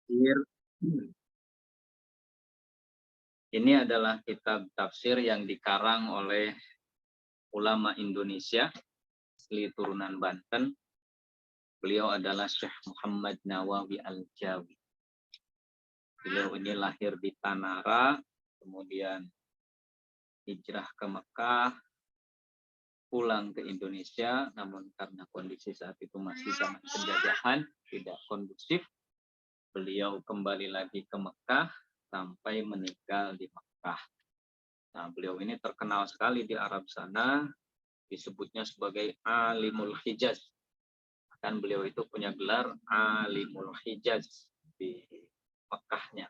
tafsir. Ini adalah kitab tafsir yang dikarang oleh ulama Indonesia, asli turunan Banten. Beliau adalah Syekh Muhammad Nawawi Al-Jawi. Beliau ini lahir di Tanara, kemudian hijrah ke Mekah, pulang ke Indonesia, namun karena kondisi saat itu masih zaman penjajahan, tidak kondusif, beliau kembali lagi ke Mekah sampai meninggal di Mekah. Nah, beliau ini terkenal sekali di Arab sana, disebutnya sebagai Alimul Hijaz. Dan beliau itu punya gelar Alimul Hijaz di Mekahnya.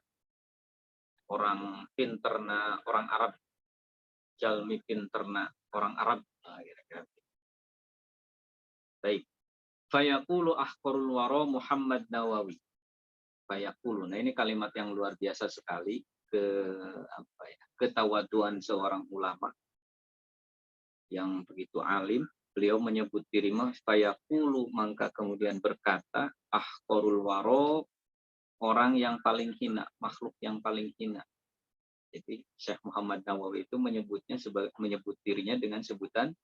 Orang pinterna, orang Arab, jalmi pinterna, orang Arab. Nah, kira-kira. Baik. Fayaqulu ahqarul wara Muhammad Nawawi. Fayaqulu. Nah, ini kalimat yang luar biasa sekali, ketawaduan seorang ulama yang begitu alim. Beliau menyebut diri fayaqulu, maka kemudian berkata, ahqarul wara, orang yang paling hina, makhluk yang paling hina. Jadi Syekh Muhammad Nawawi itu menyebut dirinya dengan sebutan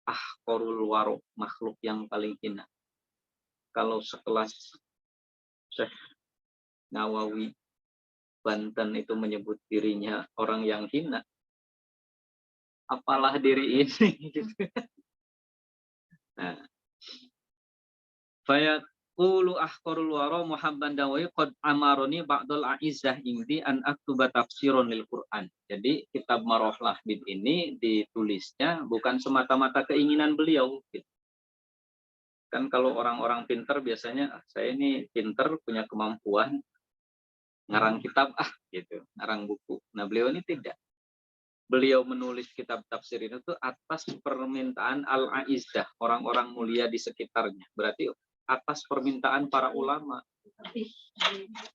ahqarul wara, makhluk yang paling hina. Kalau sekelas Syekh Nawawi Banten itu menyebut dirinya orang yang hina, apalah diri ini gitu. Nah, fayaqulu ahqarul wara Muhammad Nawawi qad amaroni ba'dul a'izzah indi an aktuba tafsiron lil Quran. Jadi kitab Marah Lahbib ini ditulisnya bukan semata-mata keinginan beliau gitu. Kan kalau orang-orang pinter biasanya, saya ini pinter, punya kemampuan ngarang kitab gitu, ngarang buku. Nah, beliau ini tidak. Beliau menulis kitab tafsir itu atas permintaan al-a'izzah, orang-orang mulia di sekitarnya. Berarti atas permintaan para ulama.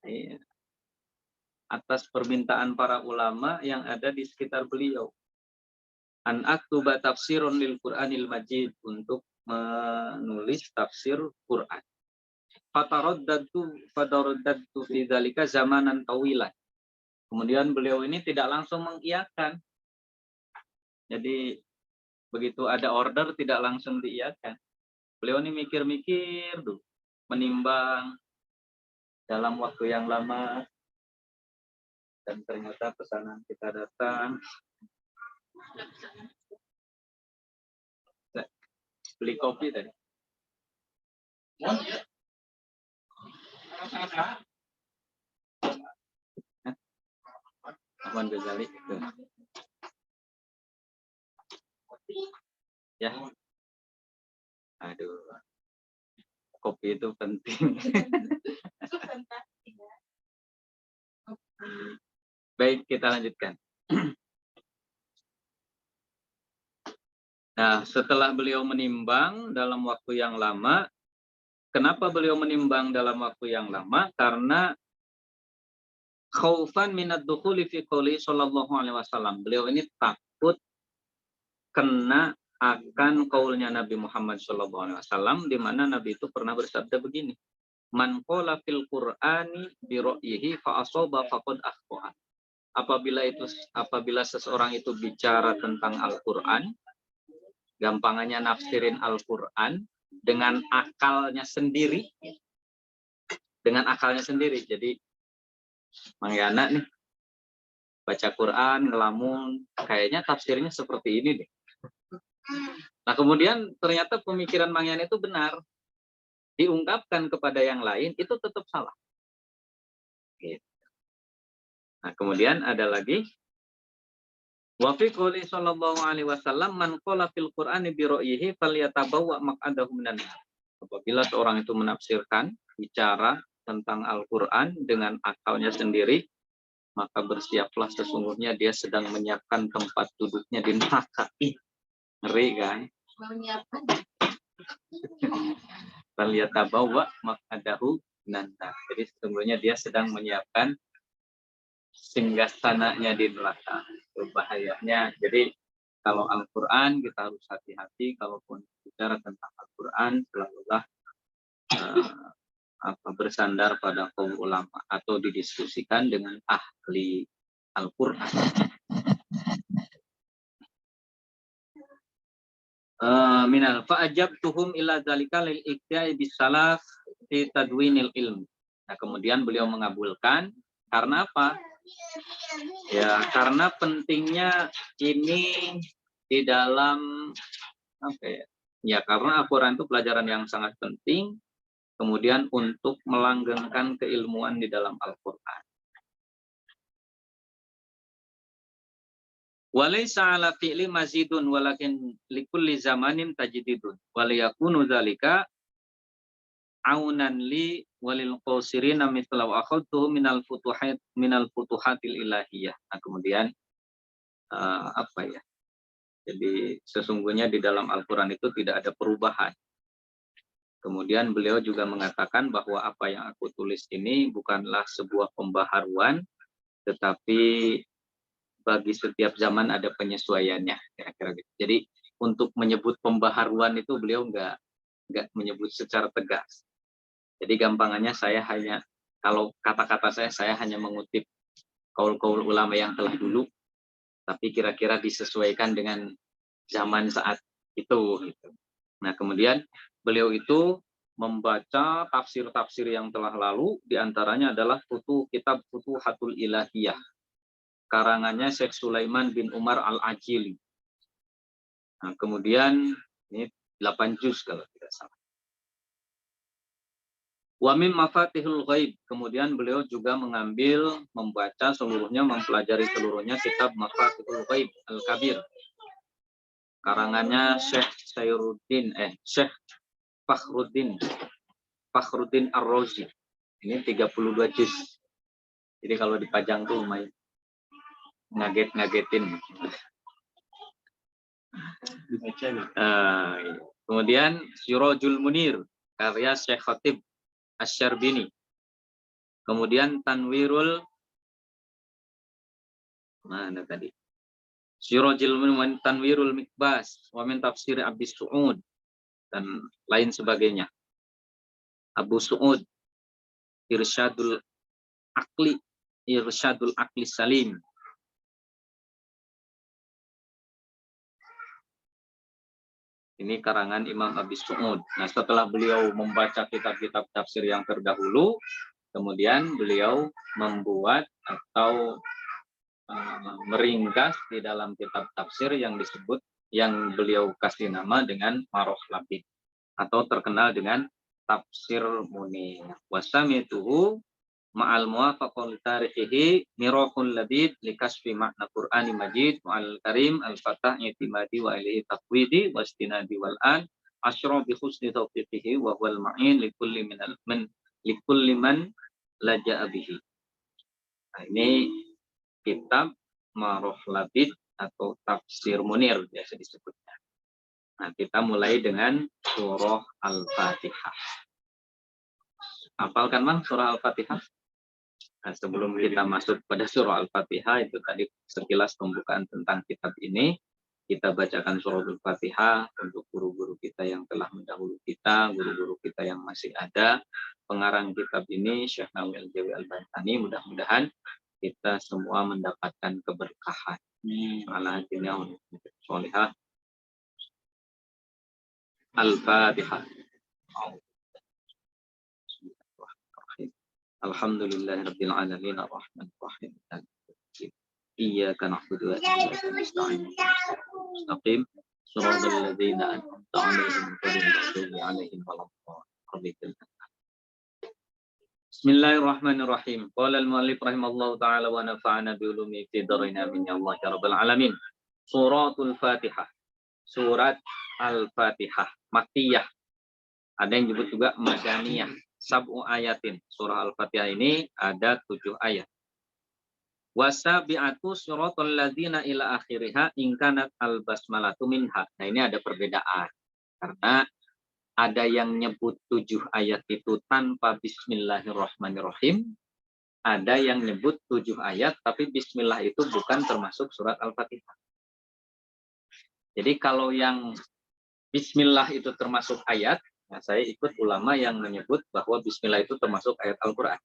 Iya. Atas permintaan para ulama yang ada di sekitar beliau. An aktuba tafsirun lil Qur'anil Majid, untuk menulis tafsir Quran. Fataraddatu fi dzalika zamanan tawilan. Kemudian beliau ini tidak langsung mengiyakan. Jadi begitu ada order tidak langsung diiyakan. Beliau ini mikir-mikir dulu, menimbang dalam waktu yang lama, dan ternyata pesanan kita datang. Beli kopi tadi. Ahmad Ghazali. Ya. Aduh. Kopi itu penting. Baik, kita lanjutkan. Nah, setelah beliau menimbang dalam waktu yang lama, kenapa beliau menimbang dalam waktu yang lama? Karena khaufan minad dukhuli fi qouli sallallahu alaihi wasallam. Beliau ini takut kena akan kaulnya Nabi Muhammad sallallahu alaihi wasallam, di mana Nabi itu pernah bersabda begini. Man qala fil Qur'ani bi ra'yihi fa asaba faqad akhta'a. Apabila seseorang itu bicara tentang Al-Qur'an, gampangannya nafsirin Al-Qur'an dengan akalnya sendiri. Dengan akalnya sendiri. Jadi Mang Yana nih baca Quran, ngelamun, kayaknya tafsirnya seperti ini deh. Nah, kemudian ternyata pemikiran Mang Yana itu benar. Diungkapkan kepada yang lain, itu tetap salah. Gitu. Nah, kemudian ada lagi. Wa fi qouli sallallahu alaihi wasallam man qala fil Qur'ani bi ra'yihi falyatabawwa maq'adahu minan nar. Apabila seorang itu menafsirkan, bicara tentang Al-Qur'an dengan akalnya sendiri, maka bersiaplah, sesungguhnya dia sedang menyiapkan tempat duduknya di neraka. Ngeri kan? Menyiapkan. Falyatabawwa maq'adahu minan nar. Jadi sesungguhnya dia sedang menyiapkan singgasananya di neraka. Itu bahayanya. Jadi kalau Al-Quran kita harus hati-hati, kalaupun bicara tentang Al-Quran selalulah bersandar pada kaum ulama atau didiskusikan dengan ahli Al-Qur'an. Minal fa'ajabtuhum ila dzalika lil iktiai bisalaf fi tadwinil ilm. Nah, kemudian beliau mengabulkan karena apa? Ya, karena pentingnya ini di dalam apa ya? Ya, karena Al-Qur'an itu pelajaran yang sangat penting, kemudian untuk melanggengkan keilmuan di dalam Al-Qur'an. Walaysa ala fi'li mazidun walakin likulli zamanin tajdidun waliyakunu dzalika aunan li walil qasirina mithla wa akhadtuhu minal futuhatil ilahiyah. Nah, kemudian apa ya? Jadi sesungguhnya di dalam Al-Qur'an itu tidak ada perubahan. Kemudian beliau juga mengatakan bahwa apa yang aku tulis ini bukanlah sebuah pembaharuan, tetapi bagi setiap zaman ada penyesuaiannya, kira-kira gitu. Jadi untuk menyebut pembaharuan itu beliau nggak menyebut secara tegas. Jadi gampangannya saya hanya, kalau kata-kata saya hanya mengutip kaul-kaul ulama yang telah dulu, tapi kira-kira disesuaikan dengan zaman saat itu. Gitu. Nah, kemudian beliau itu membaca tafsir-tafsir yang telah lalu, diantaranya adalah kitab Futuhatul Ilahiyah, karangannya Syekh Sulaiman bin Umar Al-Ajili. Nah, kemudian ini 8 juz kalau tidak salah. Wa mim mafatihul ghaib, kemudian beliau juga membaca seluruhnya, mempelajari seluruhnya kitab Mafatihul Ghaib Al-Kabir, karangannya Syekh Syekh Fakhruddin Ar-Razi. Ini 32 juz. Jadi kalau dipajang tuh lumayan ngagetin. Kemudian Sirajul Munir karya Syekh Khatib Asy-Syarbini. Kemudian Tanwirul Sirajul Munir, Tanwirul Mikbas, wa min tafsir Abi Su'ud dan lain sebagainya. Abu Su'ud Irsyadul Aqli Salim. Ini karangan Imam Abi Su'ud. Nah, setelah beliau membaca kitab-kitab tafsir yang terdahulu, kemudian beliau membuat atau meringkas di dalam kitab tafsir yang beliau kasih nama dengan Maroh Labid atau terkenal dengan Tafsir Munir. Wasamituhu ma'al muwafaqul tarihihi mirahul labid likasfi makna Qur'ani Majid ma'al karim al-fatah i'timadi wa ilaihi taqwidi wa istinadi wal an asyra bi husni tawfiqihi wa huwal ma'in likulli man laja'a bihi. Nah, ini kitab Maroh Labid atau Tafsir Munir biasa disebutnya. Nah, kita mulai dengan surah Al-Fatihah. Hafalkan Bang surah Al-Fatihah? Nah, sebelum kita masuk pada surah Al-Fatihah, itu tadi sekilas pembukaan tentang kitab ini. Kita bacakan surah Al-Fatihah untuk guru-guru kita yang telah mendahului kita, guru-guru kita yang masih ada. Pengarang kitab ini Syekh Nawawi Al-Jawi Al-Bantani, mudah-mudahan kita semua mendapatkan keberkahan. Al-Fatihah. Alhamdulillahirabbil alamin arrahmanir rahim. Iyyaka na'budu wa iyyaka nasta'in. Mustaqim shiratal ladzina an'amta 'alaihim ghairil maghdubi 'alaihim waladdallin. Bismillahirrahmanirrahim. Qala al-mu'allif rahimallahu ta'ala wa nafa'ana bi ulumi fi dharain amin ya Allah ya rabbal alamin. Suratul Fatihah. Surat Al-Fatihah Makkiyah. Ada yang disebut juga Madaniyah. Sab'u ayatin. Surah Al-Fatihah ini ada 7 ayat. Wasabi'atu suratul ladzina ila akhiriha in kanat al-basmalatu minha. Nah, ini ada perbedaan. Karena ada yang nyebut 7 ayat itu tanpa bismillahirrahmanirrahim. Ada yang nyebut 7 ayat tapi bismillah itu bukan termasuk surat Al-Fatihah. Jadi kalau yang bismillah itu termasuk ayat, Nah, saya ikut ulama yang menyebut bahwa bismillah itu termasuk ayat Al-Quran.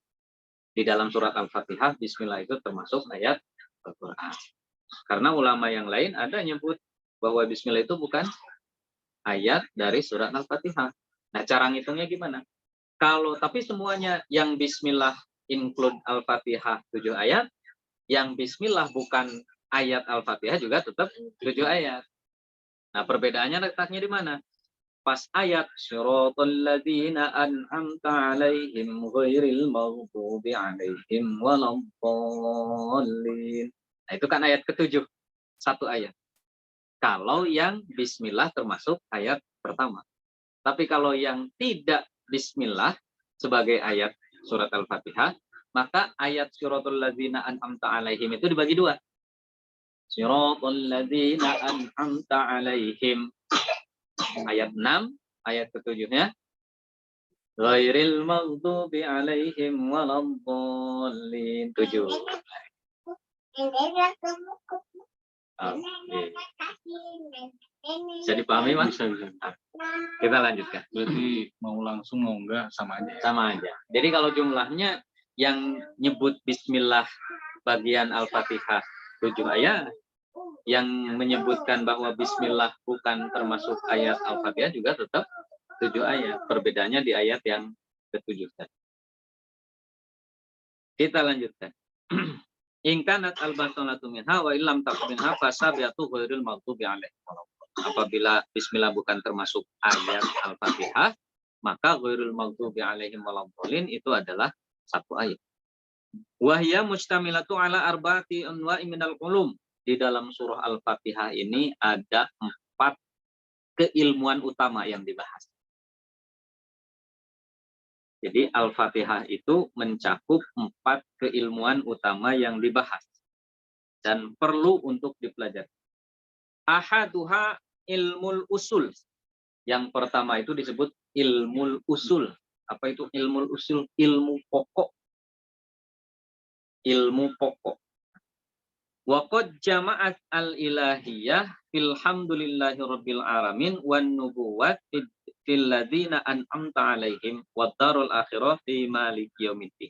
Di dalam surat Al-Fatihah, bismillah itu termasuk ayat Al-Quran. Karena ulama yang lain ada nyebut bahwa bismillah itu bukan ayat dari surat Al-Fatihah. Nah, cara ngitungnya gimana? Tapi semuanya yang bismillah include Al-Fatihah 7 ayat, yang bismillah bukan ayat Al-Fatihah juga tetap 7 ayat. Nah, perbedaannya letaknya di mana? Pas ayat syiratal ladzina an'amta 'alaihim ghairil maghdubi 'alaihim waladdallin. Nah, itu kan ayat ke-7. Satu ayat. Kalau yang bismillah termasuk ayat pertama. Tapi kalau yang tidak bismillah sebagai ayat surat Al-Fatihah, maka ayat syiratal ladzina an'amta 'alaihim itu dibagi dua. Syiratal ladzina an'amta 'alaihim. Ayat 6, ayat ke-7-nya ghairil maghdubi 'alaihim waladdallin. 7. Bisa dipahami, Mas? Bisa. Kita lanjutkan. Berarti mau langsung mau enggak sama aja. Sama aja. Jadi kalau jumlahnya yang nyebut bismillah bagian Al-Fatihah 7 ayat, yang menyebutkan bahwa bismillah bukan termasuk ayat Al-Fatihah juga tetap 7 ayat. Perbedaannya di ayat yang ke-7. Kita lanjutkan. Ingkanat al-basolatu minha wa illam takun minha fasabiatu ghairil maghdubi 'alaihim. Apabila bismillah bukan termasuk ayat Al-Fatihah, maka ghairil maghdubi 'alaihim waladdallin itu adalah satu ayat. Wahya mustamilatu ala arba'ati anwa'i minal ulum. Di dalam surah Al-Fatihah ini ada 4 keilmuan utama yang dibahas. Jadi Al-Fatihah itu mencakup 4 keilmuan utama yang dibahas dan perlu untuk dipelajari. Ahaduha ilmul usul. Yang pertama itu disebut ilmul usul. Apa itu ilmul usul? Ilmu pokok. Ilmu pokok. Wa qad jama'at al-ilahiyah fil hamdulillahi rabbil alamin wan nubuwat fil ladzina an'amta 'alaihim wad darul akhirah fi maliki yaumiddin.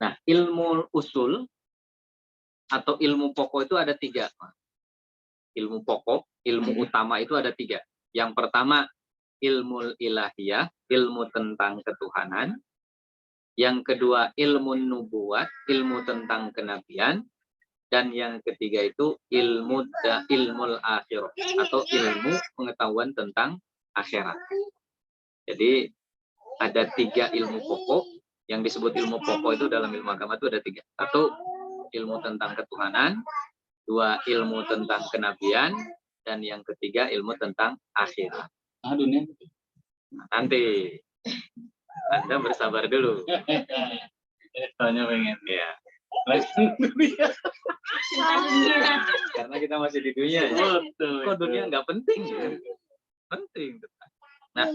Nah, ilmu usul atau ilmu pokok itu ada 3. Ilmu pokok, ilmu utama itu ada 3. Yang pertama, ilmu ilahiyah, ilmu tentang ketuhanan. Yang kedua, ilmu nubuwat, ilmu tentang kenabian. Dan yang ketiga itu ilmul akhirah atau ilmu pengetahuan tentang akhirat. Jadi ada 3 ilmu pokok yang disebut ilmu pokok itu dalam ilmu agama itu ada 3. 1, ilmu tentang ketuhanan. 2, ilmu tentang kenabian. Dan yang ketiga ilmu tentang akhirat. Nanti Anda bersabar dulu. Tanya pengen. Ya. Karena kita masih di dunia. Kok dunia nggak penting? Ya? Penting. Nah,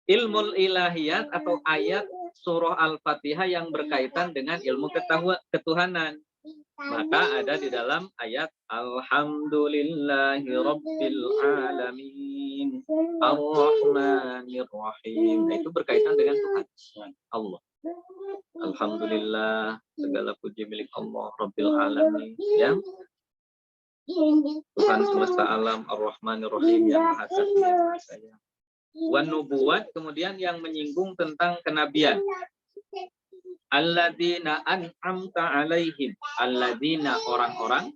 ilmu ilahiyat atau ayat surah Al-Fatihah yang berkaitan dengan ilmu ketuhanan. Maka ada di dalam ayat Alhamdulillahi Rabbil Alamin Ar-Rahmanir Rahim. Nah, itu berkaitan dengan Tuhan Allah. Alhamdulillah, segala puji milik Allah Rabbil Alamin, ya. Tuhan semesta alam Ar-Rahmanir Rahim yang Maha Kasih, yang Maha Sayang. Wan nubuwat, kemudian yang menyinggung tentang kenabian. Alladzina an'amta 'alaihim. Alladzina orang-orang,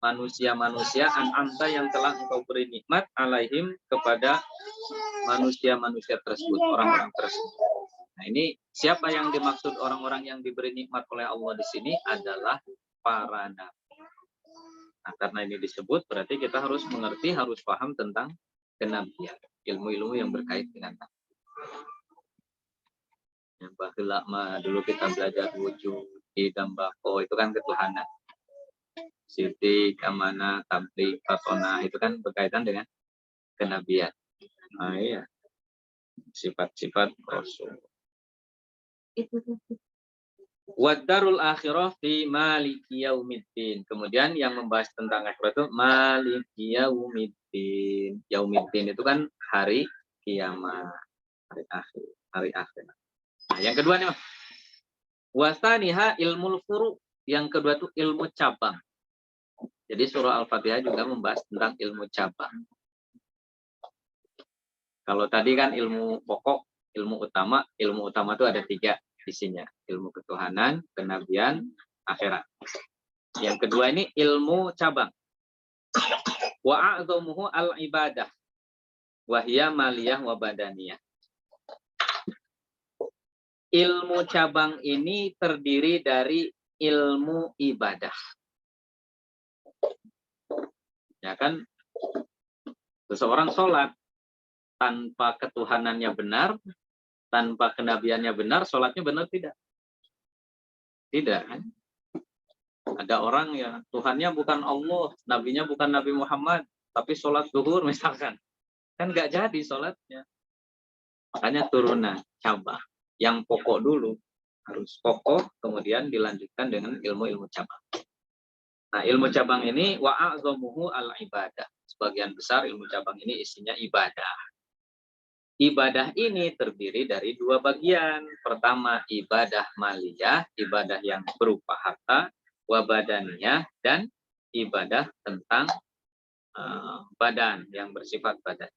manusia-manusia, an'amta yang telah engkau beri nikmat 'alaihim kepada manusia-manusia tersebut, orang-orang tersebut. Nah, ini siapa yang dimaksud orang-orang yang diberi nikmat oleh Allah di sini adalah para nabi. Nah, karena ini disebut berarti kita harus mengerti, harus paham tentang kenabian, ilmu-ilmu yang berkait dengan nabi. Yang bakhila mah dulu kita belajar wujud, idambako itu kan ketuhanan. Sidik, amanah, tabligh, fasona itu kan berkaitan dengan kenabian. Nah, iya. Sifat-sifat Rasul. Wadarul akhirah fi maliki yaumiddin. Kemudian yang membahas tentang akhirat itu maliki yaumiddin. Yaumiddin itu kan hari kiamat, hari akhir. Nah, yang kedua nih, Mas. Wasaniha ilmul furu. Yang kedua itu ilmu cabang. Jadi surah Al-Fatihah juga membahas tentang ilmu cabang. Kalau tadi kan ilmu pokok, ilmu utama itu ada 3 isinya. Ilmu ketuhanan, kenabian, akhirat. Yang kedua ini ilmu cabang. Wa a'dhamuhu al-ibadah. Wahya maliyah wa badaniyah. Ilmu cabang ini terdiri dari ilmu ibadah. Ya kan? Seseorang sholat tanpa ketuhanannya benar, tanpa kenabiannya benar, sholatnya benar tidak? Tidak kan? Ada orang yang Tuhannya bukan Allah, nabinya bukan Nabi Muhammad, tapi sholat zuhur misalkan. Kan nggak jadi sholatnya. Makanya turunan cabang. Yang pokok dulu. Harus pokok, kemudian dilanjutkan dengan ilmu-ilmu cabang. Nah, ilmu cabang ini wa'a'zamuhu al-ibadah. Sebagian besar ilmu cabang ini isinya ibadah. Ibadah ini terdiri dari 2 bagian. Pertama, ibadah maliyah, ibadah yang berupa harta, wabadaniyah, dan ibadah tentang badan, yang bersifat badan.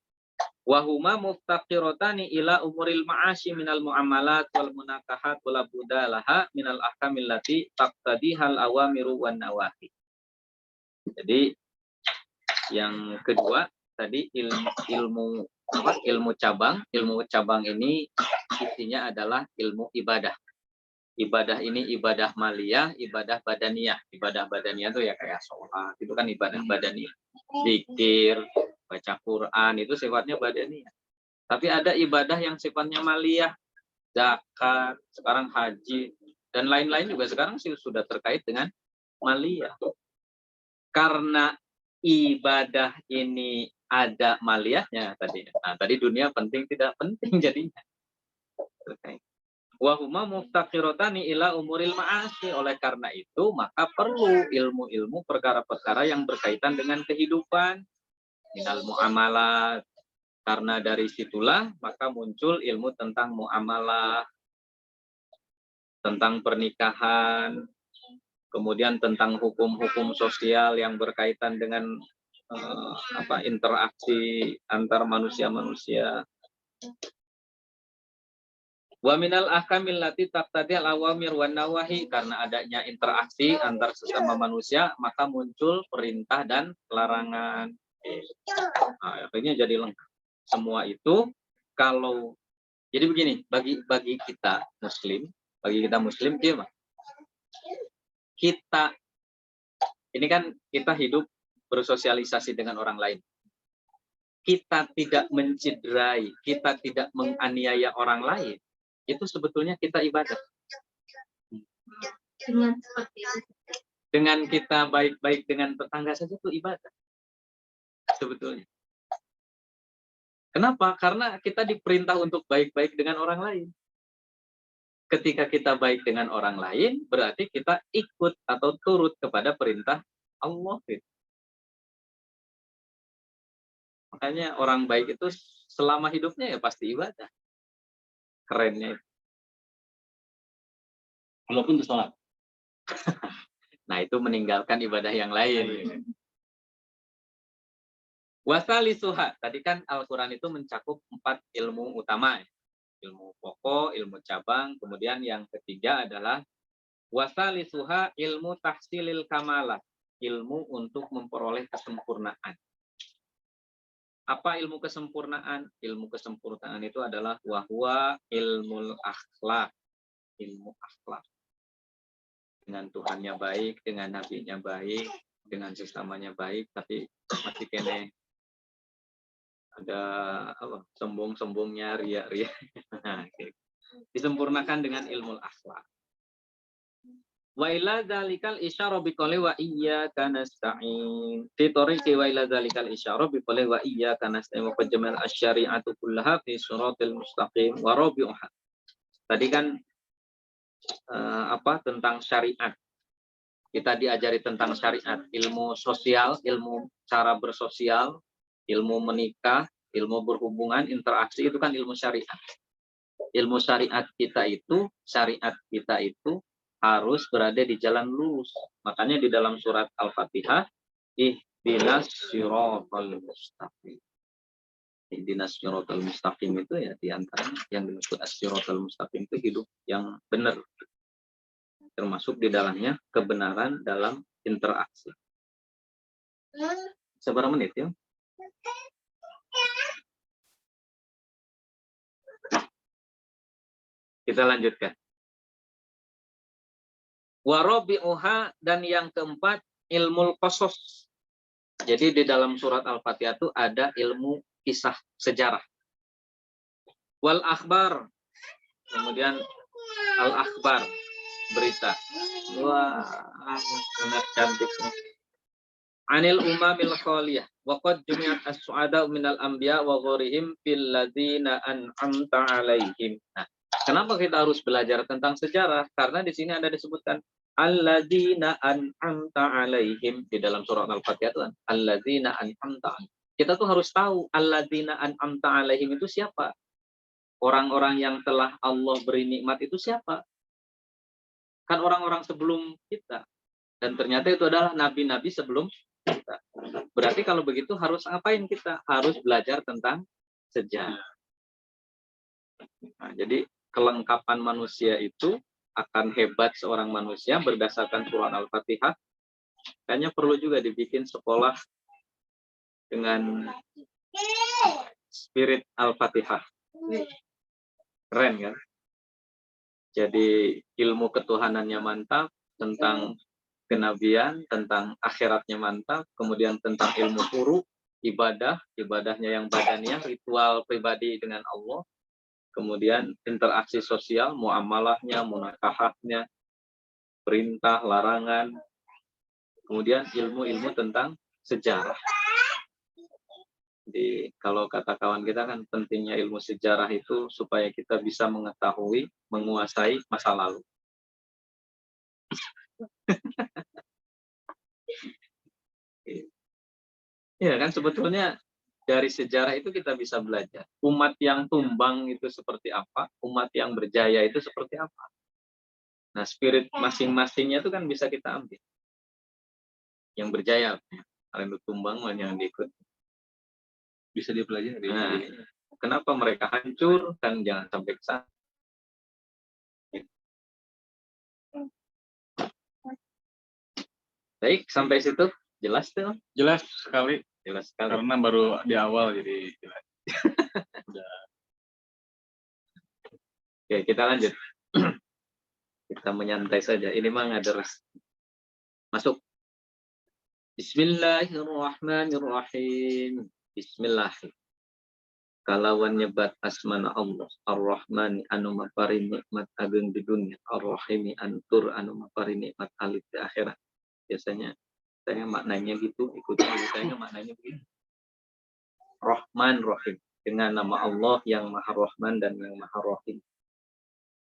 Wahuma muftaqiratani ila umuril ma'ashi minal mu'amalat wal munakahat wal budalaha minal ahkamil lati taqtadihal awamiru wan nawahi. Jadi yang kedua tadi ilmu cabang. Ilmu cabang ini isinya adalah ilmu ibadah. Ibadah ini ibadah maliyah, ibadah badaniyah. Ibadah badaniyah itu ya kayak sholat, itu kan ibadah badaniyah. Zikir, baca Quran, itu sifatnya badaniyah. Tapi ada ibadah yang sifatnya maliyah, zakat, sekarang haji, dan lain-lain juga sekarang sih sudah terkait dengan maliyah. Karena ibadah ini ada maliyahnya tadi. Nah, tadi dunia penting tidak penting jadinya. Wa huma muftaqiratani ila umuril ma'asi. Oleh karena itu, maka perlu ilmu-ilmu perkara-perkara yang berkaitan dengan kehidupan. Minal mu'amalat. Karena dari situlah maka muncul ilmu tentang muamalah, tentang pernikahan, kemudian tentang hukum-hukum sosial yang berkaitan dengan interaksi antar manusia-manusia. Wa minal ahkamil lati taqtadi al-awamir wan nawahi. Karena adanya interaksi antar sesama manusia, maka muncul perintah dan larangan. Nah, akhirnya jadi lengkap. Semua itu kalau jadi begini, bagi kita muslim gimana? Kita ini kan kita hidup bersosialisasi dengan orang lain. Kita tidak mencederai, kita tidak menganiaya orang lain, itu sebetulnya kita ibadah. Dengan kita baik-baik dengan tetangga saja itu ibadah. Sebetulnya. Kenapa? Karena kita diperintah untuk baik-baik dengan orang lain. Ketika kita baik dengan orang lain, berarti kita ikut atau turut kepada perintah Allah. Makanya orang baik itu selama hidupnya ya pasti ibadah. Kerennya itu. Walaupun itu sholat. Nah, itu meninggalkan ibadah yang lain. Wasalisuha, tadi kan Al-Quran itu mencakup 4 ilmu utama. Ilmu pokok, ilmu cabang, kemudian yang ketiga adalah wasalisuha ilmu tahsilil kamalah, ilmu untuk memperoleh kesempurnaan. Apa ilmu kesempurnaan? Ilmu kesempurnaan itu adalah wahwa ilmul akhlak, ilmu akhlak. Dengan Tuhannya baik, dengan nabinya baik, dengan sesamanya baik, tapi masih kene ada sombong-sombongnya, ria-ria. Disempurnakan dengan ilmu akhlak. Wa ila dzalikal isyara biqouli wa iyyaka nasta'in. Fi tariqi wa ila dzalikal isyara biqouli wa iyyaka nasta'in wa jamal asy-syari'atu kullaha fi shiratil mustaqim wa rabi'uha. Tadi kan tentang syariat. Kita diajari tentang syariat, ilmu sosial, ilmu cara bersosial, ilmu menikah, Ilmu berhubungan, interaksi itu kan ilmu syariat. Ilmu syariat kita itu harus berada di jalan lurus. Makanya di dalam surat Al-Fatihah, ihdinas siratal mustaqim. Ihdinas siratal mustaqim itu ya diantaranya yang dimaksud as-siratal mustaqim itu hidup yang benar. Termasuk di dalamnya kebenaran dalam interaksi. Seberapa menit ya? Kita lanjutkan. Warabi'uha, dan yang keempat ilmu qasas. Jadi di dalam surat Al-Fatihah itu ada ilmu kisah sejarah. Wal akhbar, kemudian al-akhbar, berita. Wah, sangat cantik. Anil umamil khaliyah wa qad jumi'at as-su'ada minal anbiya wa ghairihim fil ladzina an'amta 'alaihim. Nah, kenapa kita harus belajar tentang sejarah? Karena di sini ada disebutkan alladzina an'amta 'alaihim di dalam surah Al-Fatihah itu alladzina an'amta. Kita tuh harus tahu alladzina an'amta 'alaihim itu siapa? Orang-orang yang telah Allah beri nikmat itu siapa? Kan orang-orang sebelum kita. Dan ternyata itu adalah nabi-nabi sebelum kita. Berarti kalau begitu harus ngapain kita? Harus belajar tentang sejarah. Nah, jadi kelengkapan manusia itu akan hebat seorang manusia berdasarkan surah Al-Fatihah. Kayaknya perlu juga dibikin sekolah dengan spirit Al-Fatihah. Keren kan? Jadi ilmu ketuhanannya mantap, tentang kenabian, tentang akhiratnya mantap, kemudian tentang ilmu huru, ibadahnya yang badaniah, ritual pribadi dengan Allah, kemudian interaksi sosial, muamalahnya, munakahahnya, perintah, larangan, kemudian ilmu-ilmu tentang sejarah. Jadi kalau kata kawan kita kan pentingnya ilmu sejarah itu supaya kita bisa mengetahui, menguasai masa lalu. Ya kan sebetulnya dari sejarah itu kita bisa belajar. Umat yang tumbang itu seperti apa, umat yang berjaya itu seperti apa. Nah, spirit masing-masingnya itu kan bisa kita ambil. Yang berjaya, kalian tumbang yang diikut. Bisa dipelajari. Nah, kenapa mereka hancur, kan jangan sampai ke sana. Baik, sampai situ jelas tuh. Jelas sekali. Jelas sekali. Karena baru di awal jadi jelas. Udah. Oke, kita lanjut. Kita menyantai saja. Ini mah ngaders. Masuk. Bismillahirrahmanirrahim. Bismillahirrahmanirrahim. Kalawan nyebat asmana Allah Ar-Rahman anu mapari nikmat ageng di dunia, Ar-Rahimi antur anu mapari nikmat alit di akhirat. Biasanya saya maknanya gitu, ikutin saya maknanya begini. Rahman Rahim, dengan nama Allah yang Maha Rahman dan yang Maha Rahim.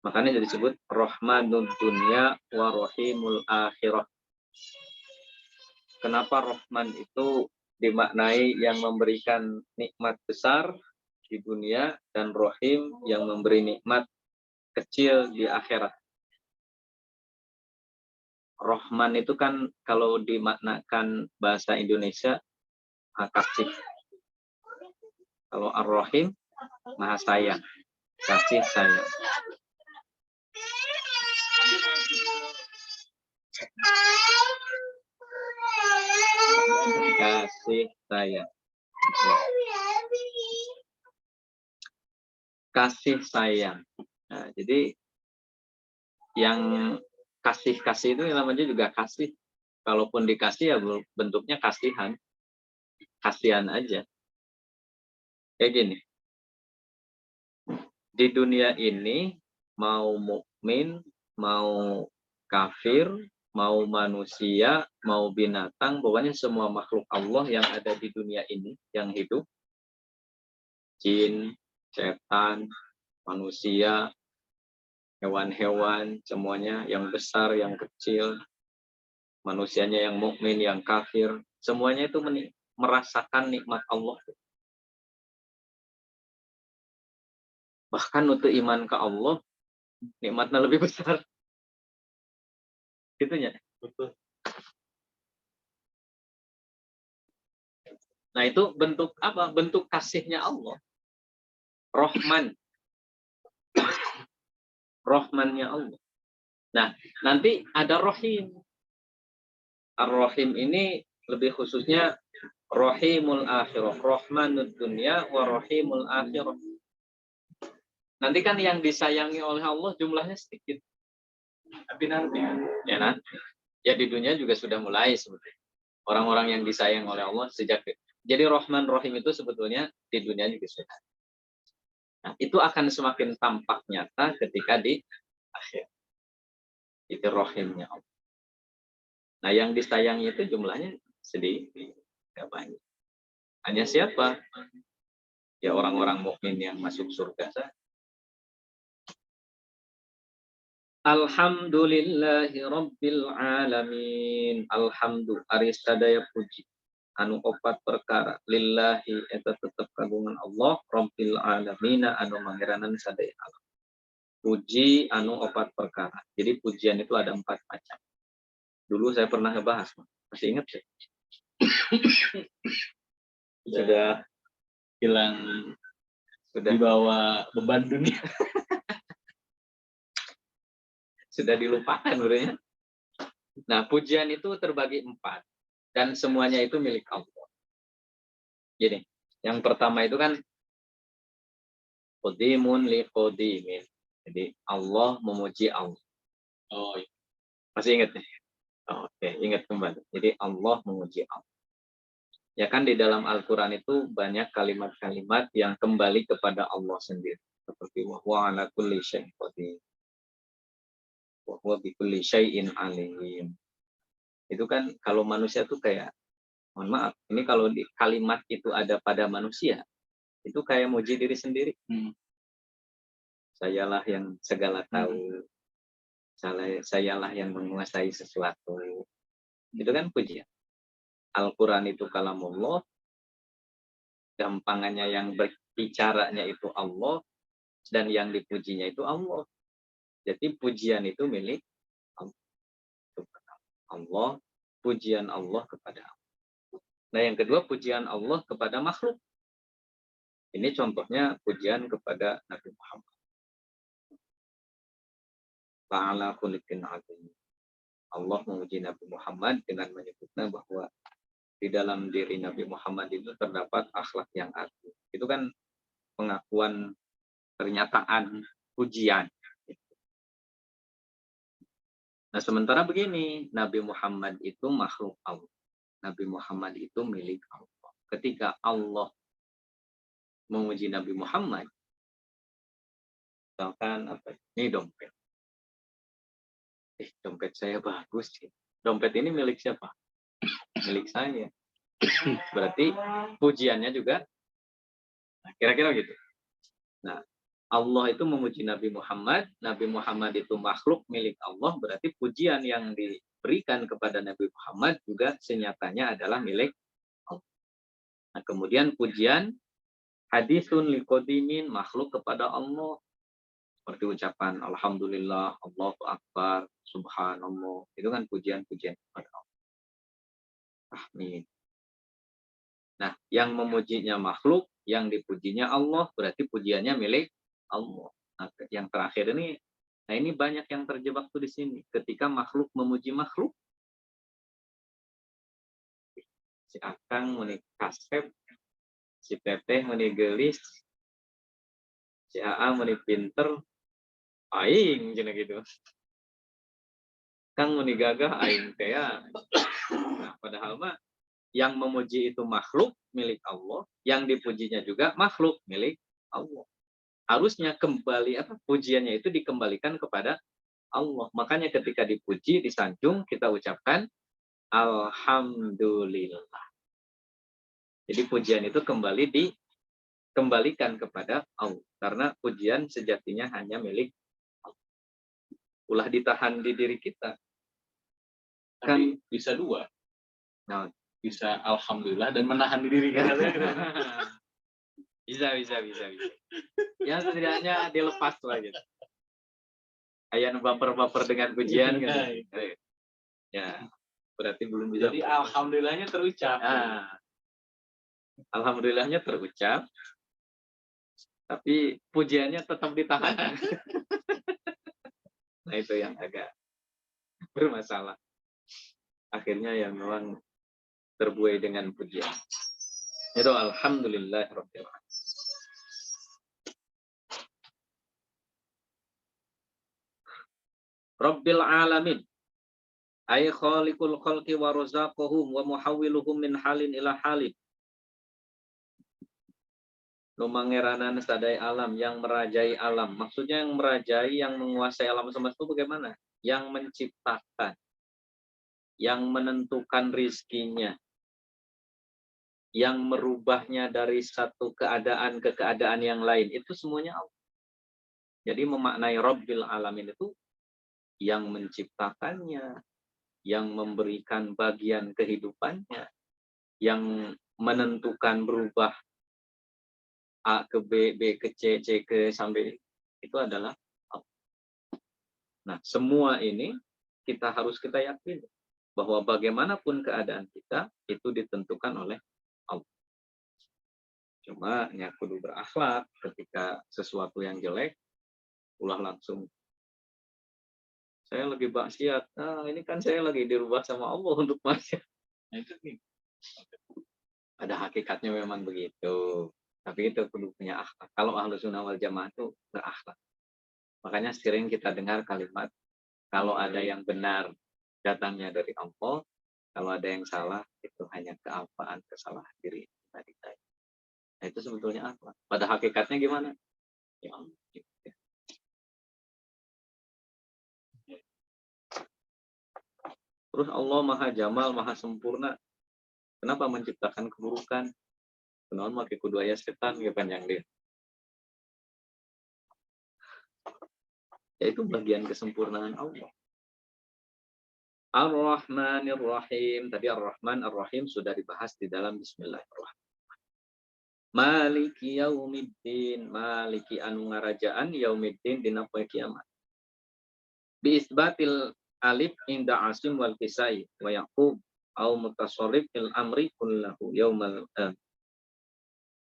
Makanya disebut Rahmanul Dunya wa Rahimul Akhirah. Kenapa Rahman itu dimaknai yang memberikan nikmat besar di dunia dan Rahim yang memberi nikmat kecil di akhirat. Rahman itu kan kalau dimaknakan bahasa Indonesia kasih. Kalau Ar-Rahim Maha sayang, kasih sayang. Kasih sayang. Kasih sayang. Nah, jadi yang kasih-kasih itu namanya juga kasih. Kalaupun dikasih ya bentuknya kasihan. Kasihan aja. Kayak gini. Di dunia ini mau mukmin, mau kafir, mau manusia, mau binatang, pokoknya semua makhluk Allah yang ada di dunia ini yang hidup, jin, setan, manusia, hewan-hewan, semuanya yang besar, yang kecil, manusianya yang mukmin, yang kafir, semuanya itu merasakan nikmat Allah. Bahkan untuk iman ke Allah, nikmatnya lebih besar. Gitu ya. Betul. Nah itu bentuk apa? Bentuk kasihnya Allah. Rahman. Rahmannya Allah. Nah, nanti ada Rahim. Ar-Rahim ini lebih khususnya Rahimul Akhirah. Rahmanud dunya wa Rahimul Akhirah. Nanti kan yang disayangi oleh Allah jumlahnya sedikit. Tapi nanti Ya nanti. Ya di dunia juga sudah mulai sebenarnya. Orang-orang yang disayang oleh Allah sejak. Jadi Rahman Rahim itu sebetulnya di dunia juga sudah. Nah, itu akan semakin tampak nyata ketika di akhir. Itu Rahimnya Allah. Nah, yang disayangi itu jumlahnya sedikit, tidak banyak. Hanya siapa? Ya orang-orang mukmin yang masuk surga saja. Alhamdulillahi Rabbil Alamin. Alhamdulillah aris sadaya puji. Anu opat perkara. Lillahi eta tetap kagungan Allah. Rabbil Alamin. Anu mangeranan sadaya alam. Puji anu opat perkara. Jadi pujian itu ada 4 macam. Dulu saya pernah ngebahas. Masih ingat sih? sudah hilang, Sudah dibawa beban dunia. sudah dilupakan sebenarnya. Nah, pujian itu terbagi 4 dan semuanya itu milik Allah. Jadi, yang pertama itu kan qadimun li qadimin. Jadi, Allah memuji Allah. Oh, Masih ingat nih? Oh, oke, ingat kembali. Jadi, Allah memuji Allah. Ya kan di dalam Al-Qur'an itu banyak kalimat-kalimat yang kembali kepada Allah sendiri. Seperti wa huwa ala kulli syai'in qadir. Wa huwa bi kulli syai'in alim. Itu kan kalau manusia tuh kayak, mohon maaf, ini kalau di kalimat itu ada pada manusia, itu kayak muji diri sendiri. Sayalah yang segala tahu, sayalah yang menguasai sesuatu. Itu kan pujian. Al-Quran itu kalamullah, gampangannya yang berbicaranya itu Allah, dan yang dipujinya itu Allah. Jadi pujian itu milik Allah, pujian Allah kepada Allah. Nah yang kedua pujian Allah kepada makhluk. Ini contohnya pujian kepada Nabi Muhammad. Ta'ala khuliqin azim. Allah memuji Nabi Muhammad dengan menyebutnya bahwa di dalam diri Nabi Muhammad itu terdapat akhlak yang agung. Itu kan pengakuan, pernyataan, pujian. Nah sementara begini, Nabi Muhammad itu makhluk Allah. Nabi Muhammad itu milik Allah. Ketika Allah memuji Nabi Muhammad, misalkan apa? Ini dompet. Dompet saya bagus. Dompet ini milik siapa? Milik saya. Berarti pujiannya juga kira-kira gitu. Nah, Allah itu memuji Nabi Muhammad itu makhluk milik Allah, berarti pujian yang diberikan kepada Nabi Muhammad juga senyatanya adalah milik Allah. Nah, kemudian pujian hadisun liqodimin, makhluk kepada Allah. Seperti ucapan Alhamdulillah, Allahu Akbar, Subhanallah. Itu kan pujian-pujian kepada Allah. Amin. Nah, yang memujinya makhluk, yang dipujinya Allah, berarti pujiannya milik Allah. Nah, yang terakhir ini, nah ini banyak yang terjebak tuh di sini. Ketika makhluk memuji makhluk, si Akang meni kasep, si Teteh meni gelis, si Aa meni pinter, aing cina gitu. Kang meni gagah, aing teh. Nah, padahal mah yang memuji itu makhluk milik Allah, yang dipujinya juga makhluk milik Allah. Harusnya kembali pujiannya itu dikembalikan kepada Allah. Makanya ketika dipuji, disanjung, kita ucapkan Alhamdulillah. Jadi pujian itu dikembalikan kepada Allah. Karena pujian sejatinya hanya milik Allah. Ulah ditahan di diri kita. Kan bisa dua. Nah, bisa Alhamdulillah dan menahan diri kita. Bisa. Ya setidaknya dilepas lah gitu. Kayak baper-baper dengan pujian gitu. Ya, berarti belum bisa. Jadi alhamdulillahnya terucap. Alhamdulillahnya terucap, tapi pujiannya tetap ditahan. Nah itu yang agak bermasalah. Akhirnya yang memang terbuai dengan pujian. Itu alhamdulillahirabbil alamin. Rabbil alamin. Ay khaliqul khalqi wa razaqahum wa muhawwiluhum min halin ila halin. Mangeranan sadai alam, yang merajai alam. Maksudnya yang merajai, yang menguasai alam semesta itu bagaimana? Yang menciptakan, yang menentukan rizkinya, yang merubahnya dari satu keadaan ke keadaan yang lain. Itu semuanya Allah. Jadi memaknai Rabbil Alamin itu yang menciptakannya, yang memberikan bagian kehidupannya, yang menentukan berubah A ke B, B ke C, C ke sampai itu adalah Allah. Nah, semua ini kita yakini bahwa bagaimanapun keadaan kita itu ditentukan oleh Allah. Cuma ya kudu berakhlak ketika sesuatu yang jelek ulah langsung saya lagi maksiat. Nah, ini kan saya lagi dirubah sama Allah untuk maksiat. Nah, itu nih. Pada hakikatnya memang begitu. Tapi itu perlu punya akhlak. Kalau Ahlus Sunnah wal Jamaah itu berakhlak. Makanya sering kita dengar kalimat, kalau ada yang benar datangnya dari Allah, kalau ada yang salah itu hanya kealpaan, kesalahan diri tadi. Nah, itu sebetulnya akhlak. Pada hakikatnya gimana? Ya Allah. Terus Allah Maha Jamal, Maha Sempurna. Kenapa menciptakan keburukan? Kenapa pakai kudu aya setan ya panjang dia. Yaitu bagian kesempurnaan Allah. Ar-Rahmanir Rahim. Tadi Ar-Rahman, Ar-Rahim sudah dibahas di dalam Bismillahirrahmanirrahim. Maliki yaumiddin. Maliki anu ngarajaan yaumiddin dina poe kiamat. Bi isbatil alif inda asim wal kisai wa yaqub au mutasarrif fil amri kullahu yaumal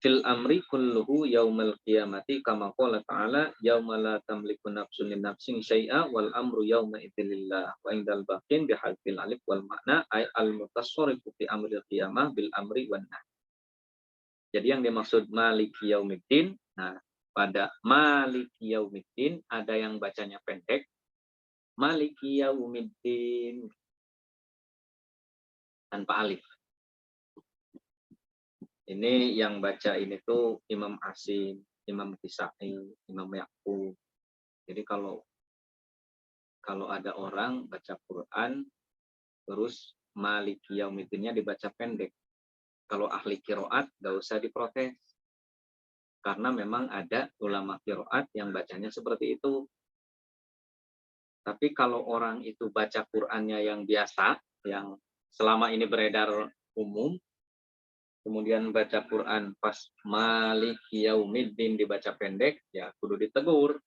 fil amri kulluhu yaumal qiyamati kama qala ta'ala yauma la tamliku nafsun li nafsin syai'a wal amru yauma idzilillah wa indal baqin bi halfil alif wal makna ay al mutasarrifu fi amri qiyamah bil amri wan nahy. Jadi yang dimaksud maliki yaumiddin, nah pada maliki yaumiddin ada yang bacanya pendek maliki yaumiddin tanpa alif. Ini yang baca ini tuh Imam Asim, Imam Kisai, Imam Yaqub. Jadi kalau ada orang baca Quran terus maliki yaumiddinnya dibaca pendek. Kalau ahli qiraat gak usah diprotes. Karena memang ada ulama qiraat yang bacanya seperti itu. Tapi kalau orang itu baca Qur'annya yang biasa, yang selama ini beredar umum, kemudian baca Quran pas maliki yaumiddin dibaca pendek, ya kudu ditegur.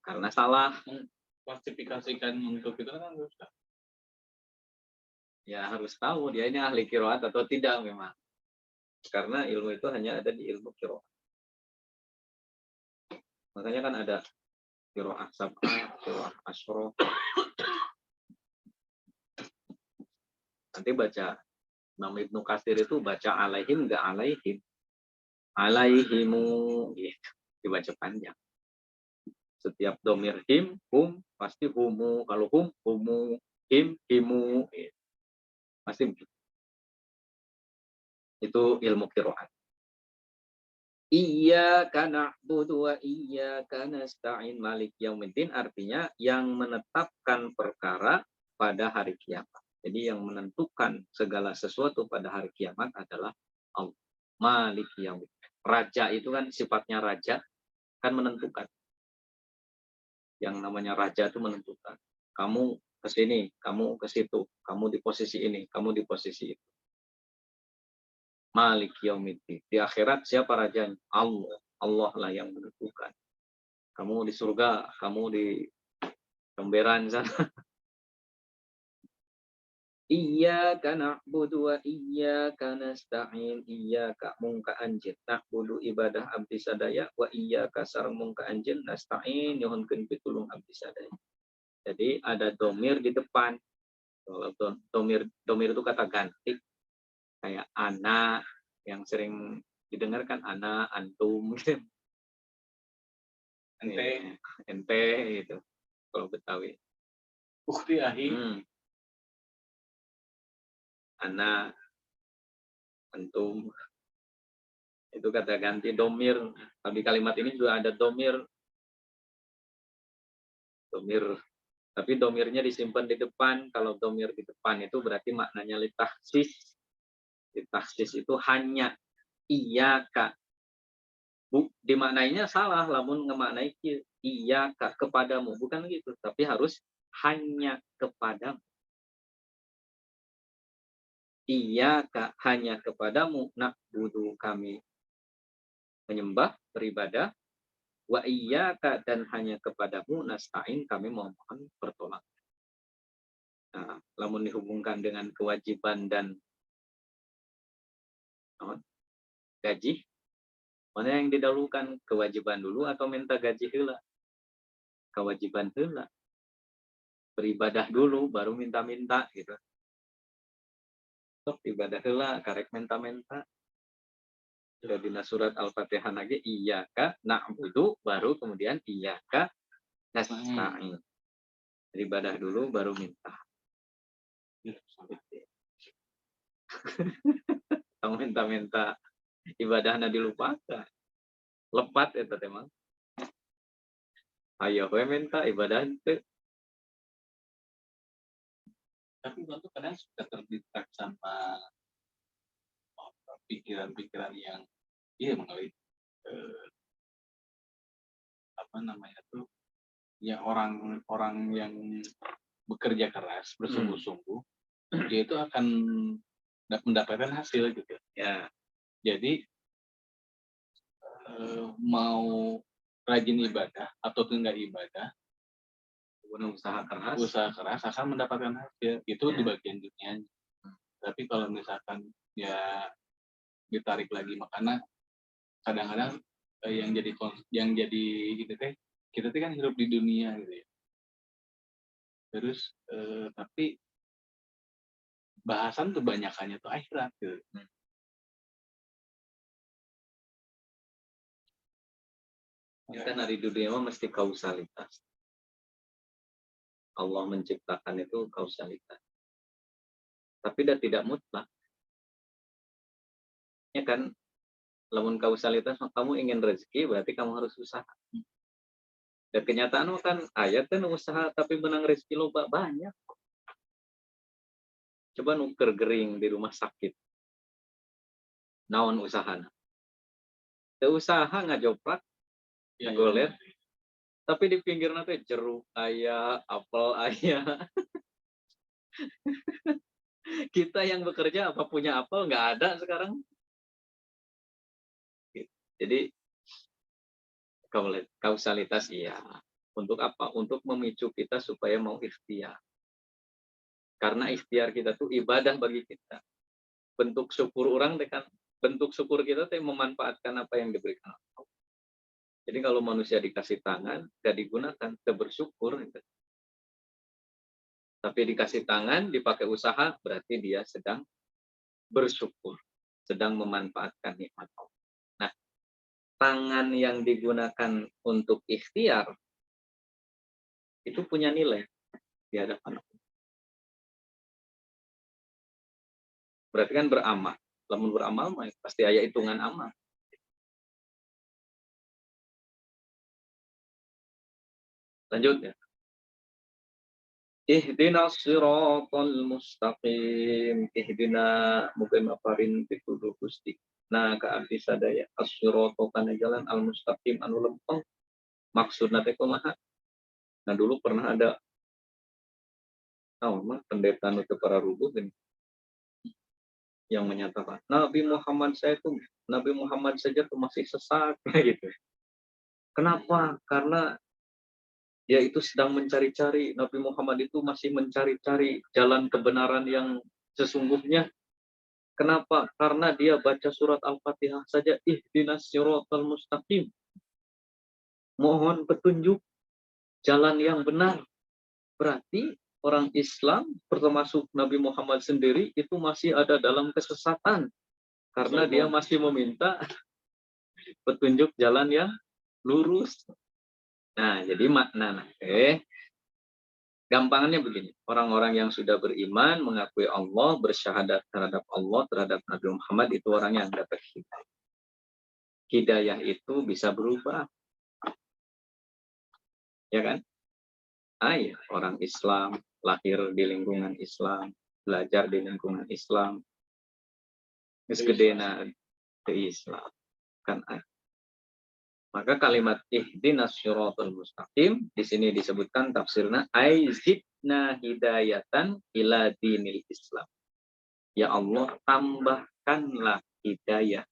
Karena salah. Klasifikasikan untuk itu kan harus. Ya harus tahu dia ini ahli qiraat atau tidak memang. Karena ilmu itu hanya ada di ilmu qiraat. Makanya kan ada qiraat sab'ah, qiraat asyra. Nanti baca Imam Ibnu Katsir itu baca alaihim enggak alaihim. Alaihimu gitu. Dibaca panjang. Setiap domir him, hum, pasti humu. Kalau hum, humu, him, himu. Gitu. Pasti begitu. Itu ilmu qiraat. Iyyaka na'budu wa iyyaka nasta'in malik yaumiddin artinya yang menetapkan perkara pada hari kiamat. Jadi yang menentukan segala sesuatu pada hari kiamat adalah Allah. Malik yaumiddin. Raja itu kan sifatnya raja kan menentukan. Yang namanya raja itu menentukan. Kamu ke sini, kamu ke situ, kamu di posisi ini, kamu di posisi itu. Malik yaumiddin. Di akhirat siapa rajanya? Allah. Allah lah yang menentukan. Kamu di surga, kamu di Kemberan sana. Iyyaka na'budu wa iyyaka nasta'in. Iyyaka mungka anjeun na'budu ibadah abdi sadaya wa iyyaka sareng mungka anjeun nasta'in nyuhunkeun pitulung abdi sadaya. Jadi ada domir di depan. Kalau domir itu kata ganti kayak ana yang sering didengarkan ana, antum gitu. Ente gitu kalau Betawi. Ukti ahi. Ana, antum, itu kata ganti domir. Di kalimat ini juga ada domir, tapi domirnya disimpan di depan. Kalau domir di depan itu berarti maknanya litahsis. Litahsis itu hanya iya kak. Dimaknainya salah, lamun ngemaknai iya kak kepadamu, bukan gitu, tapi harus hanya kepadamu. Iya kak hanya kepadamu nak budu kami menyembah beribadah, wa iyyaka dan hanya kepadamu nasta'in kami mohon pertolongan. Nah, lamun dihubungkan dengan kewajiban dan gaji, mana yang didahulukan, kewajiban dulu atau minta gaji heula? Kewajiban heula. Beribadah dulu baru minta-minta gitu. Sok ibadah heula karek minta-minta. Jadi surat Al-Fatihah lagi iyyaka na'budu baru kemudian iyyaka nasta'in. Beribadah dulu baru minta. Kamu minta-minta ibadahnya dilupakan. Lepat itu memang. Ayo we minta ibadah itu. Tapi itu kadang suka terdistract sama pikiran-pikiran yang mengalami apa namanya tuh ya orang-orang yang bekerja keras bersungguh-sungguh dia itu akan mendapatkan hasil gitu ya. Jadi mau rajin ibadah atau enggak ibadah, usaha keras akan mendapatkan hasil itu di bagian dunianya. Tapi kalau misalkan ya ditarik lagi, makanya kadang-kadang yang jadi gitu teh kita teh kan hidup di dunia gitu ya. Terus tapi bahasan kebanyakannya tuh akhirat gitu. Kan dari dunia mesti kausalitas. Allah menciptakan itu kausalitas. Tapi dia tidak mutlak. Ya kan, lamun kausalitas kamu ingin rezeki berarti kamu harus usaha. Dan kenyataan kan ayat kan usaha tapi menang rezeki loba banyak. Coba nuker gering di rumah sakit. Naon usahana. Teu usaha ngajoprak, golet. Tapi di pinggirnya teh jeruk aya, apel aya. Kita yang bekerja apa punya apel nggak ada sekarang. Jadi kausalitas iya. Untuk apa? Untuk memicu kita supaya mau ikhtiar. Karena ikhtiar kita tuh ibadah bagi kita. Bentuk syukur orang kan, bentuk syukur kita tuh memanfaatkan apa yang diberikan Allah. Jadi kalau manusia dikasih tangan, gak digunakan, kita bersyukur. Gitu. Tapi dikasih tangan, dipakai usaha, berarti dia sedang bersyukur. Sedang memanfaatkan nikmat Allah. Nah, tangan yang digunakan untuk ikhtiar, itu punya nilai di hadapan Allah. Berarti kan beramal. Lamun beramal, pasti ada hitungan amal. Lanjut ya. Ihdinas siratal mustaqim. Ihdina mungkin maparin pituduh Gusti. Nah, ka abdi sadaya as-sirata kana jalan al-mustaqim anu lempeng. Maksudna teh kumaha? Nah, dulu pernah ada pendeta nu teu para rubuh gini. yang menyatakan Nabi Muhammad saja tuh masih sesat gitu. Kenapa? Karena dia itu sedang mencari-cari, Nabi Muhammad itu masih mencari-cari jalan kebenaran yang sesungguhnya. Kenapa? Karena dia baca surat Al-Fatihah saja, ihdinas siratal mustaqim. Mohon petunjuk jalan yang benar. Berarti orang Islam, termasuk Nabi Muhammad sendiri, itu masih ada dalam kesesatan. Karena dia masih meminta petunjuk jalan yang lurus. Nah, jadi makna gampangannya begini, orang-orang yang sudah beriman, mengakui Allah, bersyahadat terhadap Allah, terhadap Nabi Muhammad, itu orang yang dapat hidayah. Hidayah itu bisa berubah, ya kan? Orang Islam, lahir di lingkungan Islam, belajar di lingkungan Islam, gesgedena ke Islam, kan ay. Maka kalimat ihdinas syiratal mustaqim di sini disebutkan tafsirna aizidna hidayatan ila dinil Islam. Ya Allah, tambahkanlah hidayah,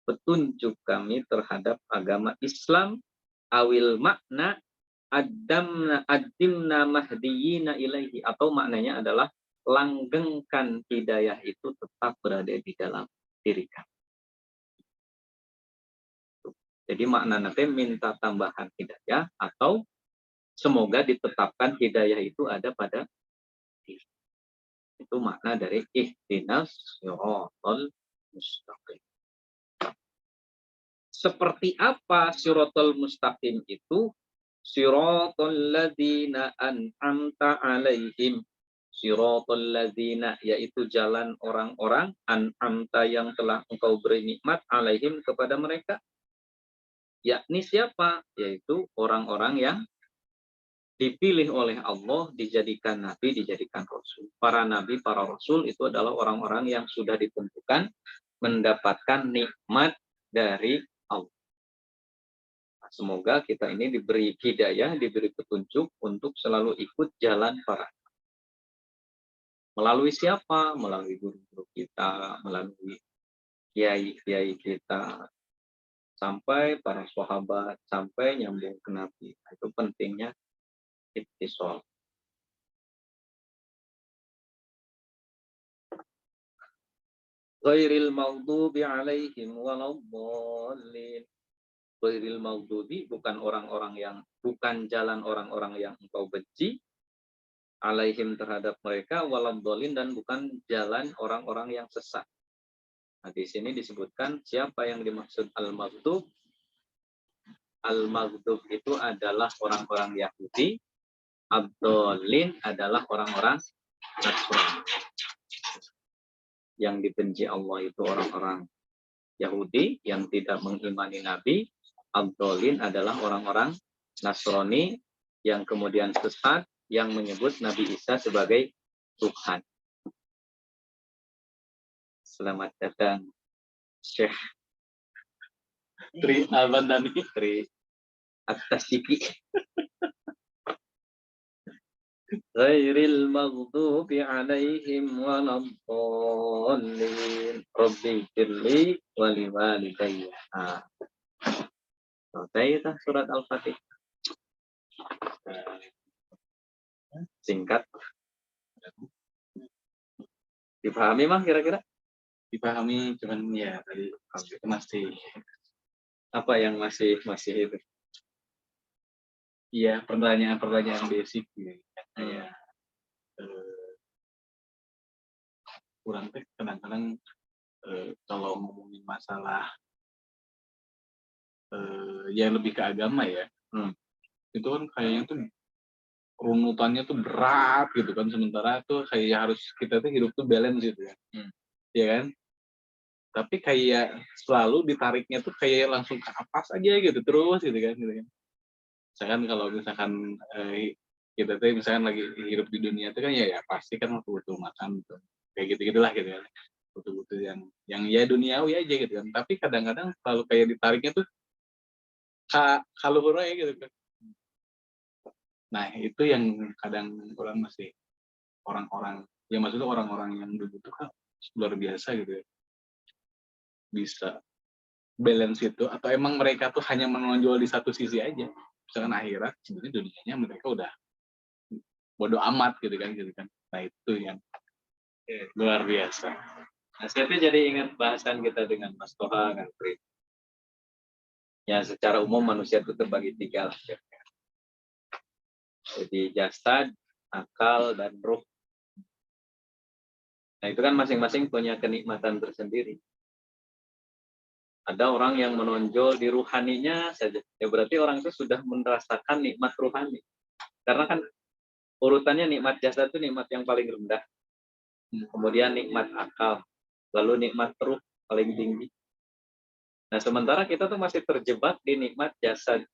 petunjuk kami terhadap agama Islam, awil makna addimna mahdiyina ilaihi, atau maknanya adalah langgengkan hidayah itu tetap berada di dalam diri kami. Jadi makna nanti minta tambahan hidayah, atau semoga ditetapkan hidayah itu ada pada diri. Itu makna dari ihdinas siratal mustaqim. Seperti apa siratal mustaqim itu? Siratal ladzina an'amta alaihim. Siratal ladzina, yaitu jalan orang-orang, an'amta yang telah engkau beri nikmat, alaihim kepada mereka. Yakni siapa? Yaitu orang-orang yang dipilih oleh Allah, dijadikan nabi, dijadikan rasul. Para nabi, para rasul itu adalah orang-orang yang sudah ditentukan mendapatkan nikmat dari Allah. Semoga kita ini diberi hidayah, diberi petunjuk untuk selalu ikut jalan para. Melalui siapa? Melalui guru-guru kita, melalui kiai-kiai kita, sampai para sahabat, sampai nyambung ke Nabi. Itu pentingnya ittisal. Ghairil maghdubi alaihim waladhdallin. Ghairil maghdubi, bukan jalan orang-orang yang engkau benci, alaihim terhadap mereka, waladhdallin, dan bukan jalan orang-orang yang sesat. Nah, di sini disebutkan siapa yang dimaksud al-maghdub. Al-maghdub itu adalah orang-orang Yahudi, ad-dallin adalah orang-orang Nasrani. Yang dibenci Allah itu orang-orang Yahudi yang tidak mengimani Nabi. Ad-dallin adalah orang-orang Nasrani yang kemudian sesat, yang menyebut Nabi Isa sebagai Tuhan. Selamat datang Syekh Tri Al-Bandani. Tri At-Tasyiki. Ghairil maghdubi alaihim waladhdallin. Rabbi firli wa liwalidayya. Selesai itu surat Al-Fatihah. Singkat. Dipahami mah kira-kira? Dipahami, cuman ya tadi masih Apa yang masih itu? ya pertanyaan basic gitu. Kayak kurang teh kadang-kadang kalau ngomongin masalah ya lebih ke agama ya, itu kan kayaknya tuh runutannya tuh berat gitu kan, sementara tuh kayak harus kita tuh hidup tuh balance gitu ya, ya kan? Tapi kayak selalu ditariknya tuh kayak langsung ke atas aja gitu terus gitu kan. Misalkan kalau misalkan kita tuh misalkan lagi hidup di dunia itu kan ya pasti kan butuh makan gitu. Kayak gitu-gitulah gitu kan. Butuh-butuh yang ya duniawi aja gitu kan. Tapi kadang-kadang selalu kayak ditariknya tuh kaluhur aja gitu kan. Nah, itu yang kadang orang masih orang-orang, ya maksudnya orang-orang yang dulu tuh kan luar biasa gitu ya. Bisa balance itu, atau emang mereka tuh hanya menonjol di satu sisi aja. Misalkan akhirat, sebenarnya dunianya mereka udah bodo amat gitu kan. Nah itu yang luar biasa. Nah, saya tuh jadi ingat bahasan kita dengan Mas Toha kan, Pri. Ya, secara umum manusia itu terbagi tiga lah. Jadi jasad, akal, dan ruh. Nah, itu kan masing-masing punya kenikmatan tersendiri. Ada orang yang menonjol di ruhaninya saja. Ya berarti orang itu sudah merasakan nikmat ruhani. Karena kan urutannya nikmat jasad itu nikmat yang paling rendah. Kemudian nikmat akal. Lalu nikmat ruh paling tinggi. Nah, sementara kita tuh masih terjebak di nikmat jasad.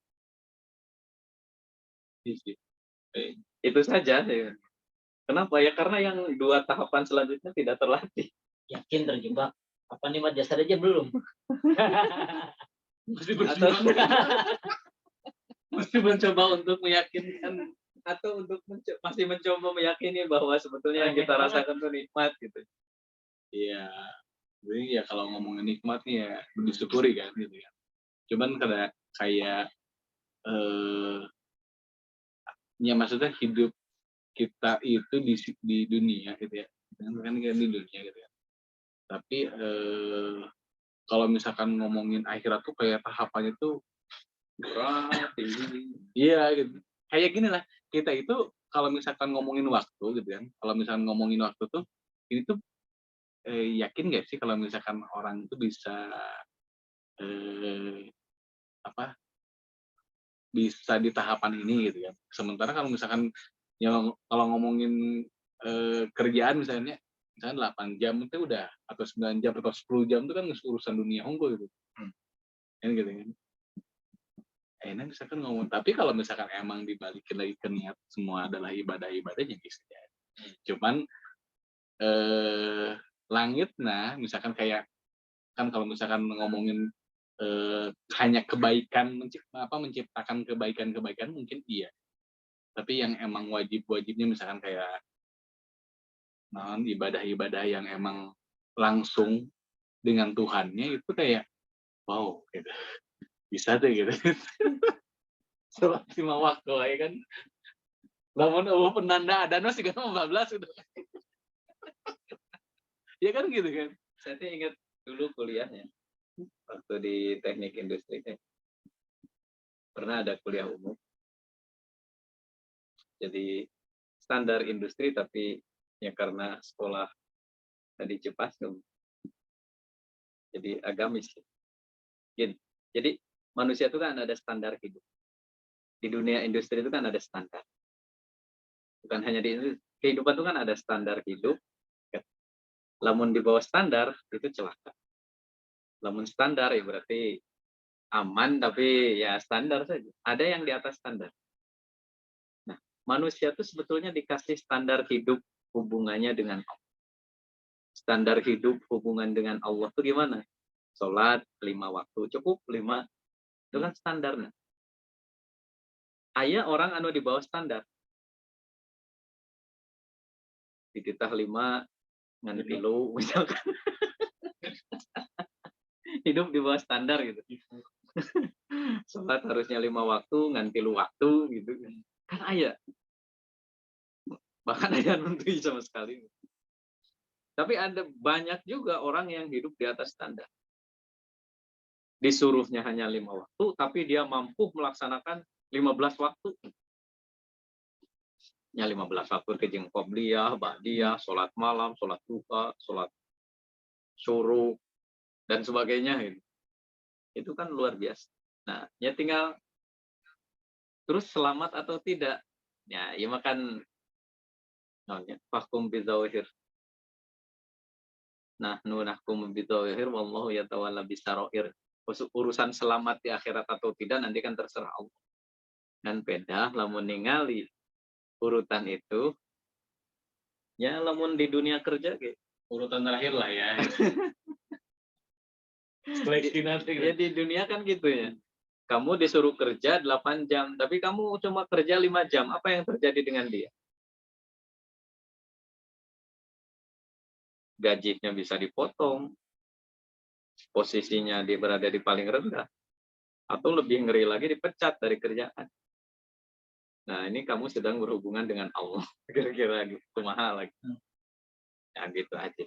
Itu saja. Ya. Kenapa? Ya karena yang dua tahapan selanjutnya tidak terlatih. Yakin terjebak. Apa nikmat jasad aja belum? Mesti berjuang. Mesti mencoba untuk meyakinkan, Atau untuk masih mencoba meyakini bahwa sebetulnya yang kita rasakan itu nikmat gitu. iya. Jadi ya kalau ngomongin nikmat nih ya disyukuri kan gitu ya. Cuman kayak ya maksudnya hidup kita itu di dunia gitu ya. Kan kan di dunia gitu ya. Tapi kalau misalkan ngomongin akhirat tuh kayak tahapannya tuh Berat, tinggi. iya gitu. Kayak gini lah, kita itu kalau misalkan ngomongin waktu gitu kan. Kalau misalkan ngomongin waktu tuh ini tuh yakin nggak sih kalau misalkan orang itu bisa apa bisa di tahapan ini gitu kan. Sementara kalau misalkan yang kalau ngomongin kerjaan misalnya 8 jam itu udah atau 9 jam atau 10 jam itu kan urusan dunia unggul gitu. Kan gitu kan. Enak misalkan ngomong, tapi kalau misalkan emang dibalikin lagi ke niat semua adalah ibadah-ibadah jadi bisa jadi. Cuman langit nah misalkan kayak kan kalau misalkan ngomongin hanya kebaikan menciptakan kebaikan mungkin iya. Tapi yang emang wajibnya misalkan kayak ibadah-ibadah yang emang langsung dengan Tuhannya itu kayak wow gitu. Bisa deh gitu. Sholat 5 waktu ya kan. Lamun penanda adana sih kan 14 gitu. Ya kan gitu kan. Saya tuh ingat dulu kuliahnya waktu di teknik industri pernah ada kuliah umum. Jadi standar industri tapi ya karena sekolah tadi Cipasung. Jadi agamis. Gini. Jadi manusia itu kan ada standar hidup. Di dunia industri itu kan ada standar. Bukan hanya di industri, kehidupan itu kan ada standar hidup. Lamun di bawah standar itu celaka. Lamun standar ya berarti aman tapi ya standar saja. Ada yang di atas standar. Nah, manusia itu sebetulnya dikasih standar hidup hubungannya dengan Allah. Standar hidup hubungan dengan Allah itu gimana? Sholat 5 waktu cukup 5 itu kan standarnya. Aya orang anu di bawah standar. Dititah 5 ngan 3 misalkan. Hidup di bawah standar gitu. Sholat harusnya 5 waktu ngan 3 waktu gitu kan. Kan aya. Bahkan aya nuntui sama sekali. Tapi ada banyak juga orang yang hidup di atas standar. Disuruhnya hanya 5 waktu, tapi dia mampu melaksanakan 15 waktu. Ya 15 waktu kejeng qobliyah, ba'diyah, sholat malam, sholat duha, sholat syuruk, dan sebagainya. Itu kan luar biasa. Nah, ya tinggal terus selamat atau tidak. Ya makan fakum bizawahir. Nah, nahkum bizawahir wallahu yatawalla bisarair. Urusan selamat di akhirat atau tidak nanti kan terserah Allah. Dan beda lamun ningali urutan itu ya lamun di dunia kerja kayak Urutan terakhir lah ya. Seleksi nanti. Ya di dunia kan gitu ya. Kamu disuruh kerja 8 jam, tapi kamu cuma kerja 5 jam. Apa yang terjadi dengan dia? gajinya bisa dipotong, posisinya dia berada di paling rendah, atau lebih ngeri lagi dipecat dari kerjaan. Nah, ini kamu sedang berhubungan dengan Allah. Kira-kira gitu, mahal lagi. Ya, gitu aja.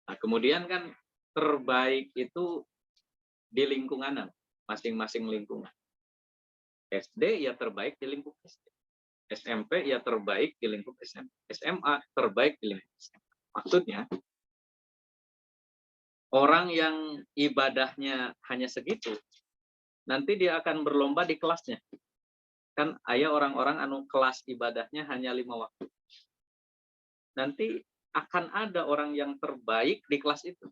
Nah, kemudian kan terbaik itu di lingkungan, masing-masing lingkungan. SD ya terbaik di lingkup SD. SMP ya terbaik di lingkup SMP. SMA terbaik di lingkup SMA. Maksudnya, orang yang ibadahnya hanya segitu, nanti dia akan berlomba di kelasnya. Kan aya orang-orang anu kelas ibadahnya hanya 5 waktu. Nanti akan ada orang yang terbaik di kelas itu.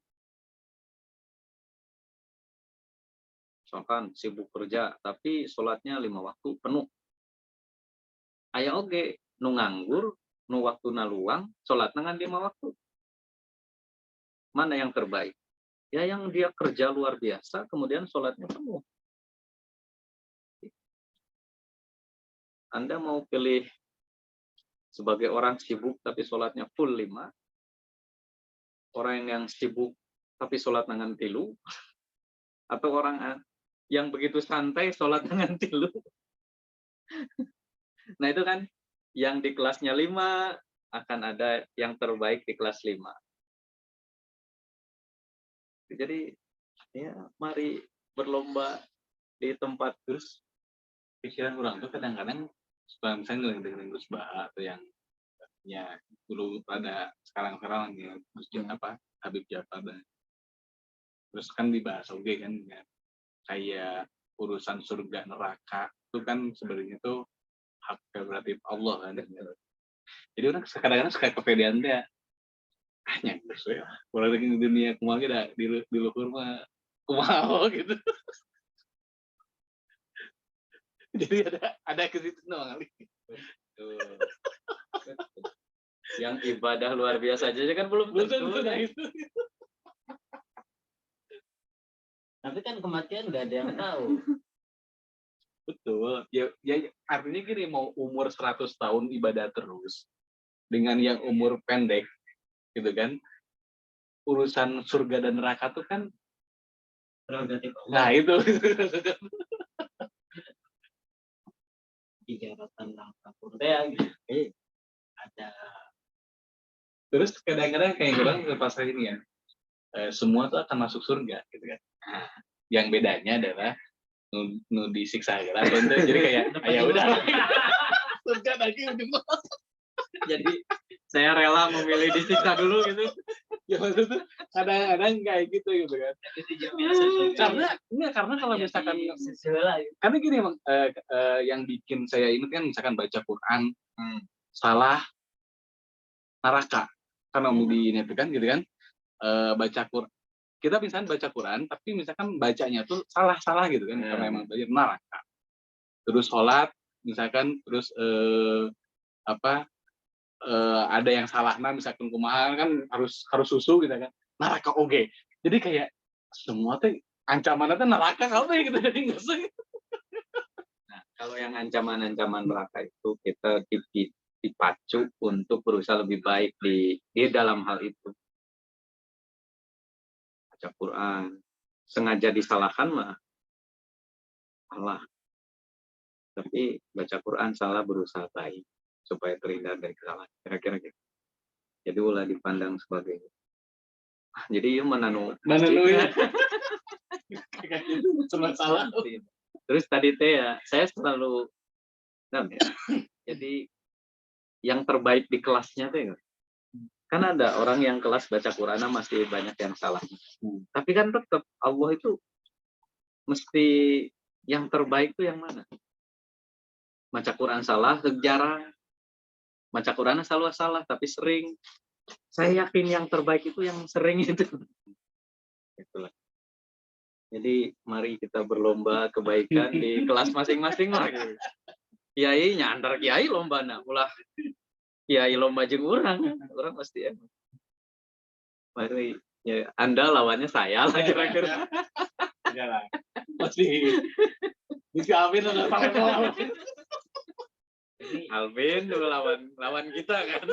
Misalkan sibuk kerja, tapi sholatnya 5 waktu penuh. Aya oge, nu nganggur, nu waktu luang, sholat ngan 5 waktu. Mana yang terbaik? Ya yang dia kerja luar biasa, kemudian sholatnya penuh. Anda mau pilih sebagai orang sibuk tapi sholatnya full 5, orang yang sibuk tapi sholat nangan 3, atau orang yang begitu santai sholat nangan 3. Nah itu kan yang di kelasnya 5 akan ada yang terbaik di kelas 5. Jadi ya mari berlomba di tempat. Terus pikiran orang tuh kadang-kadang suka misalnya dengerin Gus Baha atau yang ya dulu pada sekarang ya Gus apa Habib Jafar dan terus kan dibahas oke kan ya, kayak urusan surga neraka itu kan sebenarnya tuh hak prerogatif Allah kan. Jadi orang kadang-kadang suka kepedean dia hanya terus ya kalau di dunia kumaha dah di luhur mah kumaha gitu. Jadi ada ke situ doang kali. Yang ibadah luar biasa aja kan belum tentu. Itu. Tapi kan kematian nggak ada yang tahu. Betul. Ya artinya gini, mau umur 100 tahun ibadah terus dengan yang umur pendek gitu kan. Urusan surga dan neraka tuh kan Prerogatif Allah. nah itu. Bicara tentang Korea gitu. Ada Terus kadang-kadang kayak orang pas ini ya. Semua tuh akan masuk surga gitu kan. Nah, yang bedanya adalah nu disiksa gitu. Jadi kayak ya udah. Surga lagi udah. Jadi saya rela memilih disiksa dulu gitu. Ya maksudnya kadang-kadang kayak gitu kan. Karena kalau misalkan karena gini emang yang bikin saya ingat kan misalkan baca Quran salah neraka karena mau di ini kan gitu kan baca Quran kita misalkan baca Quran tapi misalkan bacanya tuh salah gitu kan karena emang belajar neraka. Terus sholat misalkan terus ada yang salah misalkan kumaha kan harus susu gitu kan neraka oke. Jadi kayak semua tuh ancamannya tuh neraka apa gitu jadi nggak sih. Nah, kalau yang ancaman-ancaman neraka itu kita dipacu untuk berusaha lebih baik di dalam hal itu. Baca Quran, sengaja disalahkan mah salah. Tapi baca Quran salah berusaha baik supaya terhindar dari kesalahan. Kira-kira gitu. Jadi ulah dipandang sebagai jadi yuk menanu ya. Cuma salah. Terus tadi teh ya, saya selalu jadi yang terbaik di kelasnya teh kan ada orang yang kelas baca Quran masih banyak yang salah. Tapi kan tetap Allah itu mesti yang terbaik itu yang mana? Baca Quran salah, jarang. Baca Quran selalu salah, tapi sering. Saya yakin yang terbaik itu yang sering itu. Itulah. Jadi mari kita berlomba kebaikan di kelas masing-masing lah. Kiai nyandar kiai lomba ulah kiai lomba jeung orang pasti emang. Mari ya, Anda lawannya saya lah kira-kira. Ya lah. Pasti bisa Alvin udah tahu. Alvin dulu lawan kita kan.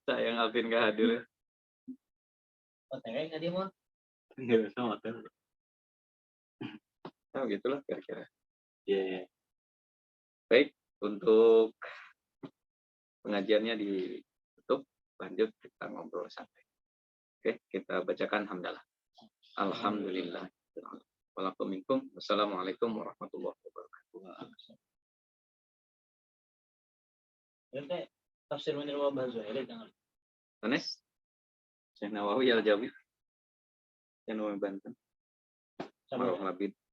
Sayang Alvin gak hadir. OTW nggak dia mau? Nggak bisa hotel. Oh gitulah kira-kira. Iya. Baik, untuk pengajiannya ditutup, lanjut kita ngobrol santai. Oke, kita bacakan hamdalah. Alhamdulillah. Waalaikumsalam. Wassalamualaikum warahmatullahi wabarakatuh. Oke, tafsir Munir Wabah Zuhairi jangan. Anes, Syekh Nawawi Al-Jawi, Syekh Nawawi Banten, Sama Marwah Labid.